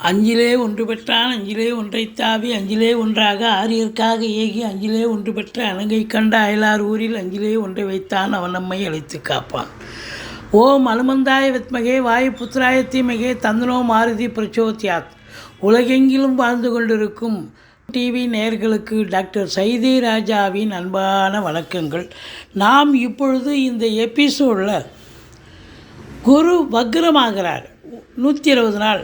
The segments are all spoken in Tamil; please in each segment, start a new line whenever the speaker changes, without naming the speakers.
அஞ்சிலே ஒன்று பெற்றான் அஞ்சிலே ஒன்றைத் தாவி அஞ்சிலே ஒன்றாக ஆரியர்க்காக ஏகி அஞ்சிலே ஒன்று பெற்ற அணங்கை கண்ட அயலார் ஊரில் அஞ்சிலே ஒன்றை வைத்தான் அவன் நம்மை அழைத்து காப்பான். ஓம் அனுமந்தாய வித்மகே வாயு புத்திராய தீமகே தந்தனோ மாருதி பிரச்சோத்யாத். உலகெங்கிலும் வாழ்ந்து கொண்டிருக்கும் டிவி நேயர்களுக்கு டாக்டர் சைதை ராஜாவின் அன்பான வணக்கங்கள். நாம் இப்பொழுது இந்த எபிசோடில் குரு வக்ரமாகிறார் 120 நாள்.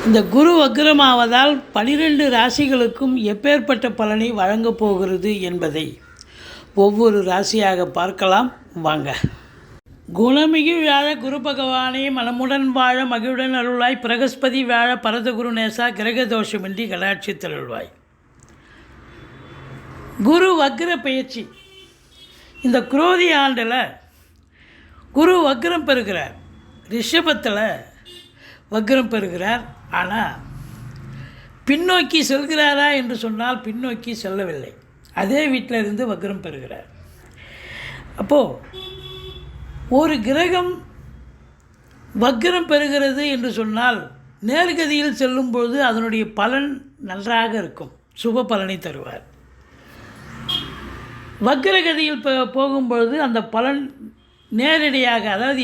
இந்த குரு வக்ரமாவதால் 12 ராசிகளுக்கும் எப்பேற்பட்ட பலனை வழங்கப் போகிறது என்பதை ஒவ்வொரு ராசியாக பார்க்கலாம் வாங்க. குணமிகு வியாழ குரு பகவானே மனமுடன் வாழ மகிழுடன் அருள்வாய். பிரகஸ்பதி வியாழ பரதகுரு நேசா கிரக தோஷமின்றி கடாட்சித்தில் அருள்வாய். குரு வக்ர பயிற்சி. இந்த குரோதி ஆண்டில் குரு வக்ரம் பெறுகிறார். ரிஷபத்தில் வக்ரம் பெறுகிறார். ஆனால் பின்னோக்கி செல்கிறாரா என்று சொன்னால் பின்னோக்கி செல்லவில்லை. அதே வீட்டில் இருந்து வக்ரம் பெறுகிறார். அப்போது ஒரு கிரகம் வக்ரம் பெறுகிறது என்று சொன்னால் நேர்கதியில் செல்லும்பொழுது அதனுடைய பலன் நன்றாக இருக்கும், சுப பலனை தருவார். வக்ரகதியில் போகும்பொழுது அந்த பலன் நேரடியாக, அதாவது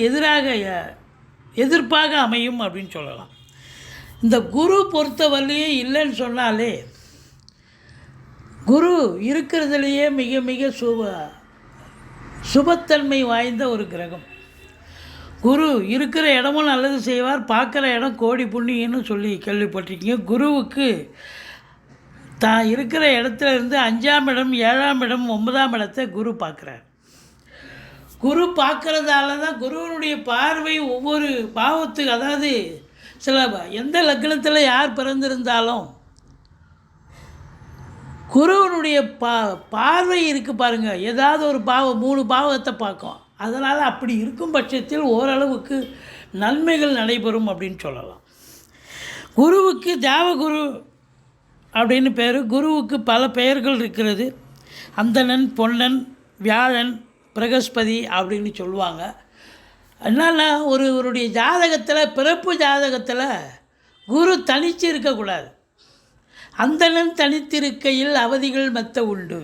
எதிர்ப்பாக அமையும் அப்படின்னு சொல்லலாம். இந்த குரு பொறுத்தவரையிலே இல்லைன்னு சொன்னாலே, குரு இருக்கிறதுலையே மிக மிக சுபத்தன்மை வாய்ந்த ஒரு கிரகம். குரு இருக்கிற இடமும் நல்லது செய்வார், பார்க்குற இடம் கோடி புண்ணியன்னு சொல்லி கேள்விப்பட்டிருக்கீங்க. குருவுக்கு தான் இருக்கிற இடத்துல இருந்து 5ஆம் இடம், 7ஆம் இடம், 9ஆம் இடத்தை குரு பார்க்குறார். குரு பார்க்குறதால தான் குருவனுடைய பார்வை ஒவ்வொரு பாவத்துக்கு, அதாவது சில எந்த லக்னத்தில் யார் பிறந்திருந்தாலும் குருவனுடைய பார்வை இருக்குது பாருங்கள். ஏதாவது ஒரு 3 பாவத்தை பார்க்கும். அதனால் அப்படி இருக்கும் பட்சத்தில் ஓரளவுக்கு நன்மைகள் நடைபெறும் அப்படின்னு சொல்லலாம். குருவுக்கு தேவகுரு அப்படின்னு பேர். குருவுக்கு பல பெயர்கள் இருக்கிறது. அந்தணன், பொன்னன், வியாழன், பிரகஸ்பதி அப்படின்னு சொல்லுவாங்க. என்னன்னா ஒருவருடைய ஜாதகத்தில், பிறப்பு ஜாதகத்தில் குரு தனித்து இருக்கக்கூடாது. அந்தணன் தனித்திருக்கையில் அவதிகள் மெத்த உண்டு.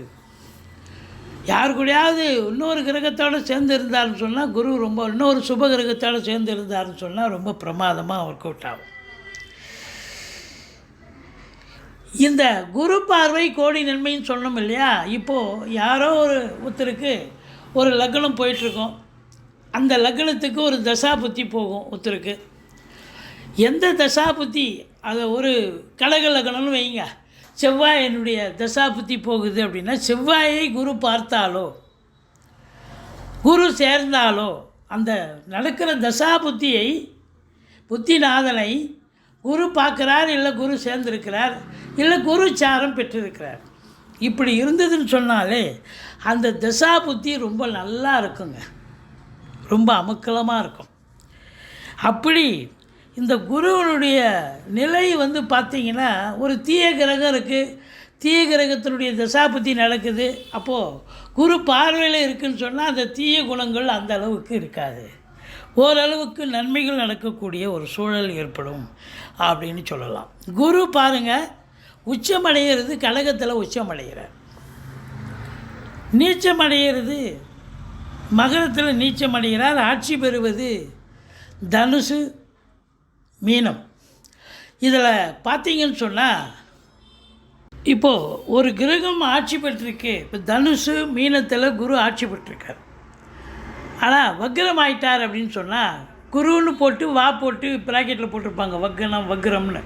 யார் கூடயாவது இன்னொரு கிரகத்தோடு சேர்ந்து இருந்தார்னு சொன்னால் குரு ரொம்ப, இன்னொரு சுப கிரகத்தோடு சேர்ந்து இருந்தார்னு சொன்னால் ரொம்ப பிரமாதமாக ஒர்க் அவுட் ஆகும். இந்த குரு பார்வை கோடி நன்மைன்னு சொன்னோம் இல்லையா. இப்போது யாரோ ஒருத்தருக்கு ஒரு லக்னம் போயிட்டுருக்கோம். அந்த லக்னத்துக்கு ஒரு தசாபுத்தி போகும் ஒருத்தருக்கு. எந்த தசாபுத்தி, அதை ஒரு கடக லக்னம்னு வைங்க, செவ்வாய் என்னுடைய தசாபுத்தி போகுது அப்படின்னா, செவ்வாயை குரு பார்த்தாலோ குரு சேர்ந்தாலோ அந்த நடக்கிற தசாபுத்தியை, புத்திநாதனை குரு பார்க்குறார், இல்லை குரு சேர்ந்திருக்கிறார், இல்லை குரு சாரம் பெற்றிருக்கிறார். இப்படி இருந்ததுன்னு சொன்னாலே அந்த தசா புத்தி ரொம்ப நல்லா இருக்குங்க, ரொம்ப அமக்கலமாக இருக்கும். அப்படி இந்த குருவனுடைய நிலை பார்த்திங்கன்னா, ஒரு தீய கிரகம் இருக்குது, தீய கிரகத்தினுடைய தசாபுத்தி நடக்குது. அப்போது குரு பார்வையில் இருக்குதுன்னு சொன்னால் அந்த தீய குணங்கள் அந்த அளவுக்கு இருக்காது, ஓரளவுக்கு நன்மைகள் நடக்கக்கூடிய ஒரு சூழல் ஏற்படும் அப்படின்னு சொல்லலாம். குரு பாருங்கள், உச்சமடைகிறது கடகத்தில் உச்சமடைகிறார். நீச்சமடைகிறது மகரத்தில் நீச்சமடைகிறார். ஆட்சி பெறுவது தனுசு, மீனம். இதில் பார்த்தீங்கன்னு சொன்னால், இப்போது ஒரு கிரகம் ஆட்சி பெற்றிருக்கு. இப்போ தனுசு மீனத்தில் குரு ஆட்சி பெற்றிருக்கார். ஆனால் வக்ரம் ஆயிட்டார் அப்படின்னு சொன்னால், குருன்னு போட்டு போட்டு ப்ராக்கெட்டில் போட்டிருப்பாங்க வக்ரம்னு,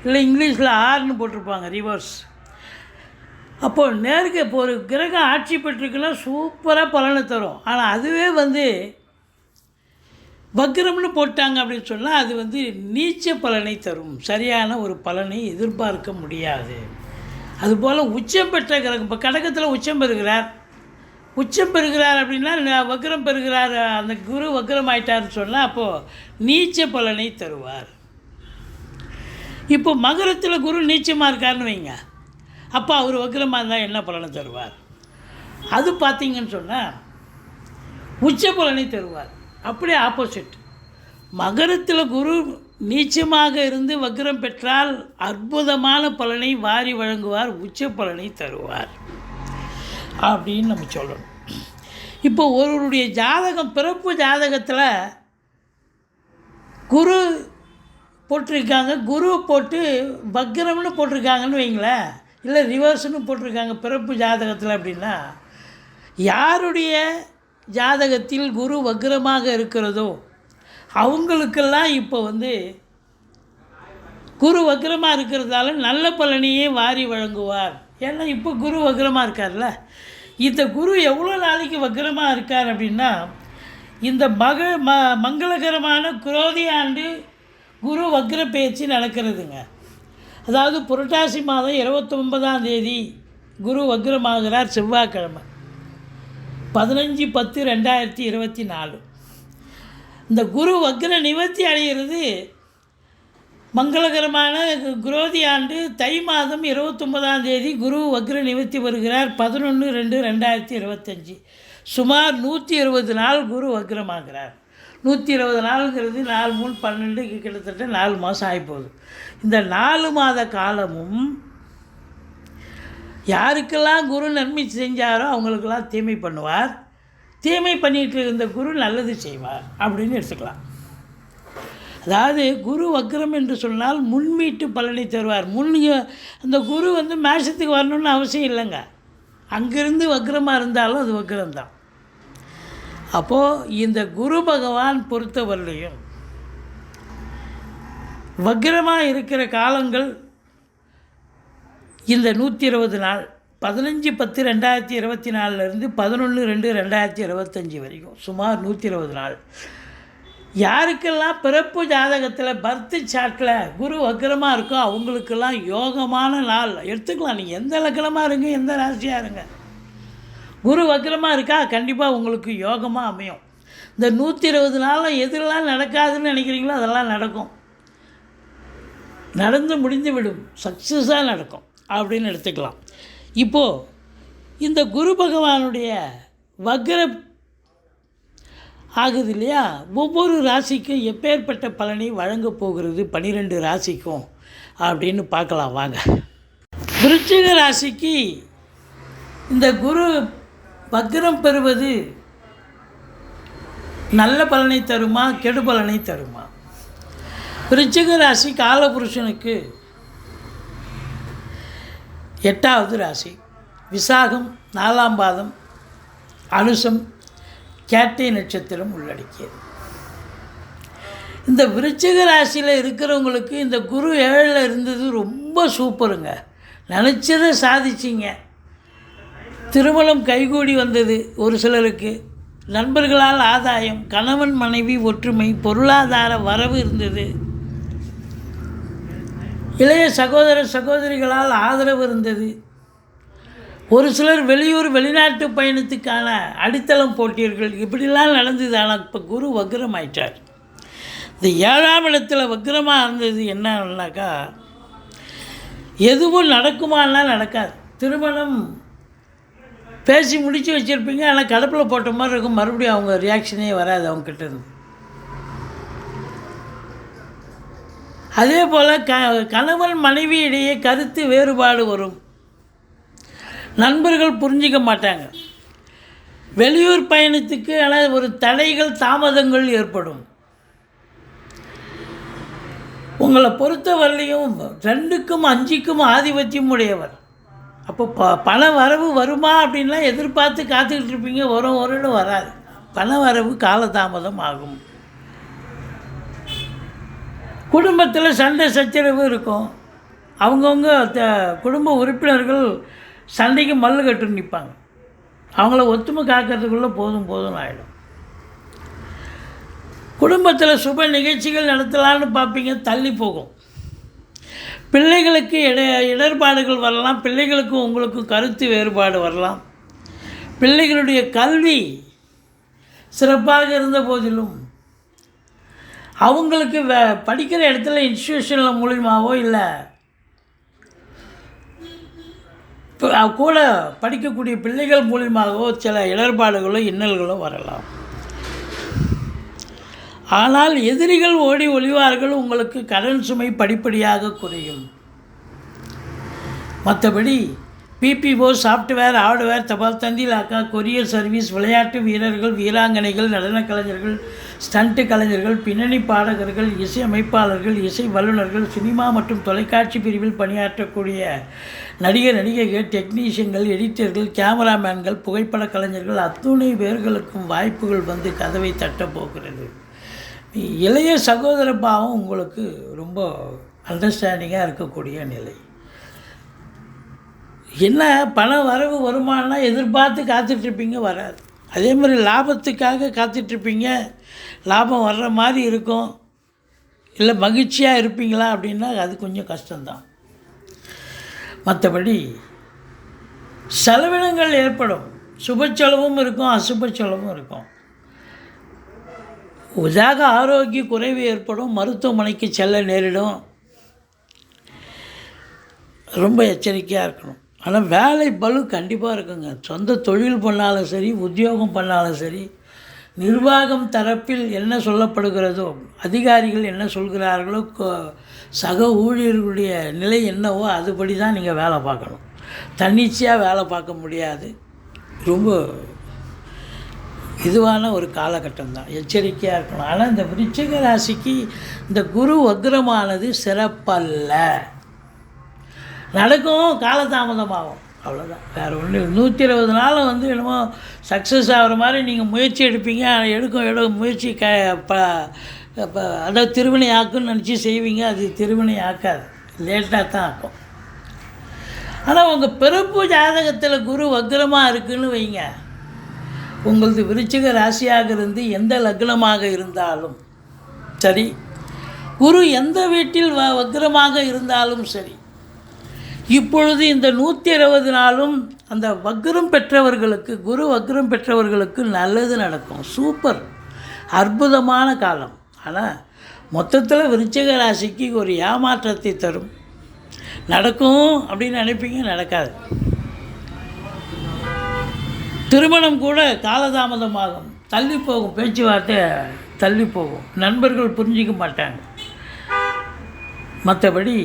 இல்லை இங்கிலீஷில் ஆர்னு போட்டிருப்பாங்க, ரிவர்ஸ். அப்போது இப்போ ஒரு கிரகம் ஆட்சி பெற்றிருக்குன்னா சூப்பராக பலனை தரும். ஆனால் அதுவே வக்ரம்னு போட்டாங்க அப்படின்னு சொன்னால் அது நீச்ச பலனை தரும், சரியான ஒரு பலனை எதிர்பார்க்க முடியாது. அதுபோல் உச்சம் பெற்ற கிரகம், இப்போ கடகத்தில் உச்சம் பெறுகிறார் அப்படின்னா, வக்ரம் பெறுகிறார், அந்த குரு வக்ரம் ஆயிட்டார்னு சொன்னால் அப்போது நீச்ச பலனை தருவார். இப்போ மகரத்தில் குரு நீச்சமாக இருக்காருன்னு வைங்க, அப்போ அவர் வக்ரமாக இருந்தால் என்ன பலனை தருவார்? அது பார்த்திங்கன்னு சொன்னால் உச்ச பலனை தருவார். அப்படியே ஆப்போசிட். மகரத்தில் குரு நீச்சமாக இருந்து வக்ரம் பெற்றால் அற்புதமான பலனை வாரி வழங்குவார், உச்ச பலனை தருவார் அப்படின்னு நம்ம சொல்லணும். இப்போ ஒருவருடைய ஜாதகம், பிறப்பு ஜாதகத்தில் குரு போட்டிருக்காங்க, குருவை போட்டு வக்ரம்னு போட்டிருக்காங்கன்னு வைங்களேன், இல்லை ரிவர்ஸ்னு போட்டிருக்காங்க பிறப்பு ஜாதகத்தில் அப்படின்னா, யாருடைய ஜாதகத்தில் குரு வக்ரமாக இருக்கிறதோ அவங்களுக்கெல்லாம் இப்போ குரு வக்ரமாக இருக்கிறதால நல்ல பலனையே வாரி வழங்குவார். ஏன்னா இப்போ குரு வக்ரமாக இருக்கார்ல, இந்த குரு எவ்வளோ நாளைக்கு வக்ரமாக இருக்கார் அப்படின்னா, இந்த மங்களகரமான குரோதி ஆண்டு குரு வக்ர பேச்சு நடக்கிறதுங்க. அதாவது புரட்டாசி மாதம் 29ஆம் தேதி குரு வக்ரமாகிறார், செவ்வாய்க்கிழமை 15/10/2024. இந்த குரு வக்ர நிவர்த்தி அடைகிறது மங்களகரமான குரோதி ஆண்டு தை மாதம் 29ஆம் தேதி குரு வக்ர நிவர்த்தி வருகிறார் 11/2/2025. சுமார் 120 நாள் குரு வக்ரமாகிறார். 120 நாளுங்கிறது 4 3 12 கிட்டத்தட்ட 4 மாதம் ஆகிப்போகுது. இந்த 4 மாத காலமும் யாருக்கெல்லாம் குரு நன்மை செஞ்சாரோ அவங்களுக்கெல்லாம் தீமை பண்ணுவார், தீமை பண்ணிகிட்டு இருந்த குரு நல்லது செய்வார் அப்படின்னு எடுத்துக்கலாம். அதாவது குரு வக்ரம் என்று சொன்னால் முன்மீட்டு பலனை தருவார். அந்த குரு மேஷத்துக்கு வரணும்னு அவசியம் இல்லைங்க, அங்கிருந்து வக்ரமாக இருந்தாலும் அது வக்ரம்தான். அப்போது இந்த குரு பகவான் பொறுத்தவரையிலையும் வக்ரமாக இருக்கிற காலங்கள் இந்த 120 நாள் 15/10/2024 11/2/2025 வரைக்கும் சுமார் 120 நாள். யாருக்கெல்லாம் பிறப்பு ஜாதகத்தில் பர்த் சார்ட்டில் குரு வக்ரமாக இருக்கோ அவங்களுக்கெல்லாம் யோகமான நாள் எடுத்துக்கலாம். நீங்கள் எந்த லக்னமாக இருங்க, எந்த ராசியாக இருங்க, குரு வக்ரமாக இருக்கா கண்டிப்பாக உங்களுக்கு யோகமாக அமையும். இந்த 120 நாளில் எதுலாம் நடக்காதுன்னு நினைக்கிறீங்களோ அதெல்லாம் நடக்கும், நடந்து முடிந்து விடும், சக்ஸஸாக நடக்கும் அப்படின்னு எடுத்துக்கலாம். இப்போது இந்த குரு பகவானுடைய வக்ர ஆகுது இல்லையா, ஒவ்வொரு ராசிக்கும் எப்பேற்பட்ட பலனை வழங்கப் போகிறது 12 ராசிக்கும் அப்படின்னு பார்க்கலாம் வாங்க. விருச்சிக ராசிக்கு இந்த குரு வக்ரம் பெறுவது நல்ல பலனை தருமா, கெடு பலனை தருமா? விருச்சிக ராசி காலபுருஷனுக்கு 8வது ராசி, விசாகம் 4ஆம் பாதம், அனுசம் கேட்டை நட்சத்திரம் உள்ளடக்கியது. இந்த விருச்சிக ராசியில் இருக்கிறவங்களுக்கு இந்த குரு 7ல் இருந்தது ரொம்ப சூப்பருங்க, நினச்சதை சாதிச்சிங்க. திருமணம் கைகூடி வந்தது ஒரு சிலருக்கு, நண்பர்களால் ஆதாயம், கணவன் மனைவி ஒற்றுமை, பொருளாதார வரவு இருந்தது, இளைய சகோதர சகோதரிகளால் ஆதரவு இருந்தது. ஒரு சிலர் வெளியூர் வெளிநாட்டு பயணத்துக்கான அடித்தளம் போட்டீர்கள், இப்படிலாம் நடந்தது. ஆனால் இப்போ குரு வக்ரம் ஆயிட்டார். இந்த 7ஆம் இடத்துல வக்ரமாக இருந்தது என்னன்னாக்கா, எதுவும் நடக்குமான்னா நடக்காது. திருமணம் பேசி முடித்து வச்சுருப்பீங்க, ஆனால் கடப்பில் போட்ட மாதிரி இருக்கும், மறுபடியும் அவங்க ரியாக்ஷனே வராது அவங்கக்கிட்ட இருந்து. அதே போல் கணவன் மனைவி இடையே கருத்து வேறுபாடு வரும், நண்பர்கள் புரிஞ்சிக்க மாட்டாங்க, வெளியூர் பயணத்துக்கு ஆனால் ஒரு தடைகள் தாமதங்கள் ஏற்படும். உங்களை பொறுத்தவரையிலையும் 2க்கும் 5க்கும் ஆதிபத்தியம் உடையவர். அப்போ பண வரவு வருமா அப்படின்லாம் எதிர்பார்த்து காத்துக்கிட்டு இருப்பீங்க, வருடம் வராது, பண வரவு காலதாமதம் ஆகும். குடும்பத்தில் சண்டை சச்சரவு இருக்கும், அவங்கவுங்க குடும்ப உறுப்பினர்கள் சண்டைக்கு மல்லு கட்டு நிற்பாங்க, அவங்கள ஒத்துமை காக்கிறதுக்குள்ளே போதும் ஆகிடும். குடும்பத்தில் சுப நிகழ்ச்சிகள் நடத்தலான்னு பார்ப்பீங்க, தள்ளி போகும். பிள்ளைகளுக்கு இடர்பாடுகள் வரலாம், பிள்ளைகளுக்கும் உங்களுக்கும் கருத்து வேறுபாடு வரலாம். பிள்ளைகளுடைய கல்வி சிறப்பாக இருந்த போதிலும் அவங்களுக்கு படிக்கிற இடத்துல இன்ஸ்டியூஷனில் மூலியமாகவோ இல்லை கூட படிக்கக்கூடிய பிள்ளைகள் மூலியமாகவோ சில இடர்பாடுகளோ இன்னல்களோ வரலாம். ஆனால் எதிரிகள் ஓடி ஒளிவார்கள். உங்களுக்கு கடன் சுமை படிப்படியாக குறையும். மற்றபடி பிபிஓ, சாஃப்ட்வேர், ஹார்ட்வேர், தபால் தந்தி, லாக்கா, கொரியர் சர்வீஸ், விளையாட்டு வீரர்கள், வீராங்கனைகள், நடன கலைஞர்கள், ஸ்டண்ட்டு கலைஞர்கள், பின்னணி பாடகர்கள், இசை அமைப்பாளர்கள், இசை வல்லுநர்கள், சினிமா மற்றும் தொலைக்காட்சி பிரிவில் பணியாற்றக்கூடிய நடிகைகள், டெக்னீஷியன்கள், எடிட்டர்கள், கேமராமேன்கள், புகைப்பட கலைஞர்கள் அத்துணை பேர்களுக்கும் வாய்ப்புகள் வந்து கதவை தட்டப்போகிறது. இளைய சகோதர பாவம் உங்களுக்கு ரொம்ப அண்டர்ஸ்டாண்டிங்காக இருக்கக்கூடிய நிலை. என்ன பண வரவு வருமானம் எதிர்பார்த்து காத்துட்ருப்பீங்க, வராது. அதே மாதிரி லாபத்துக்காக காத்துட்ருப்பீங்க, லாபம் வர்ற மாதிரி இருக்கும். இல்லை மகிழ்ச்சியாக இருப்பீங்களா அப்படின்னா அது கொஞ்சம் கஷ்டம்தான். மற்றபடி செலவினங்கள் ஏற்படும். சுப செலவும் இருக்கும், அசுப செலவும் இருக்கும். உதாக ஆரோக்கிய குறைவு ஏற்படும். மருத்துவமனைக்கு செல்ல நேரிடும். ரொம்ப எச்சரிக்கையாக இருக்கணும். ஆனால் வேலை பளு கண்டிப்பாக இருக்குங்க. சொந்த தொழில் பண்ணாலும் சரி, உத்தியோகம் பண்ணாலும் சரி, நிர்வாகம் தரப்பில் என்ன சொல்லப்படுகிறதோ, அதிகாரிகள் என்ன சொல்கிறார்களோ, சக ஊழியர்களுடைய நிலை என்னவோ அதுபடி தான் நீங்கள் வேலை பார்க்கணும். தன்னிச்சையாக வேலை பார்க்க முடியாது. ரொம்ப இதுவான ஒரு காலகட்டம் தான். எச்சரிக்கையாக இருக்கணும். ஆனால் இந்த விருச்சிக ராசிக்கு இந்த குரு வக்ரமானது சிறப்பல்ல. நடக்கும், காலதாமதமாகும், அவ்வளோதான். வேறு ஒன்று 120 நாள் வந்து என்னமோ சக்ஸஸ் ஆகிற மாதிரி நீங்கள் முயற்சி எடுப்பீங்க. எடுக்கும் முயற்சி அதாவது திருவினை ஆக்குன்னு நினச்சி செய்வீங்க. அது திருவினை ஆக்காது, லேட்டாக தான் ஆக்கும். ஆனால் உங்கள் பிறப்பு ஜாதகத்தில் குரு வக்ரமாக இருக்குதுன்னு வைங்க. உங்களது விருச்சிக ராசியாக இருந்து எந்த லக்னமாக இருந்தாலும் சரி, குரு எந்த வீட்டில் வக்ரமாக இருந்தாலும் சரி, இப்பொழுது இந்த 120 நாளும் அந்த வக்ரம் பெற்றவர்களுக்கு, குரு வக்ரம் பெற்றவர்களுக்கு நல்லது நடக்கும். சூப்பர், அற்புதமான காலம். ஆனால் மொத்தத்தில் விருச்சிக ராசிக்கு ஒரு ஏமாற்றத்தை தரும். நடக்கும் அப்படின்னு நினைப்பீங்க, நடக்காது. திருமணம் கூட காலதாமதமாகும், தள்ளி போகும், பேச்சுவார்த்தை தள்ளி போகும், நண்பர்கள் புரிஞ்சிக்க மாட்டாங்க. மற்றபடி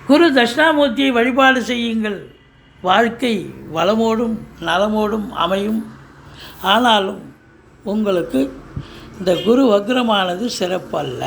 குரு தட்சிணாமூர்த்தியை வழிபாடு செய்யுங்கள். வாழ்க்கை வளமோடும் நலமோடும் அமையும். ஆனாலும் உங்களுக்கு இந்த குரு வக்ரமானது சிறப்பல்ல.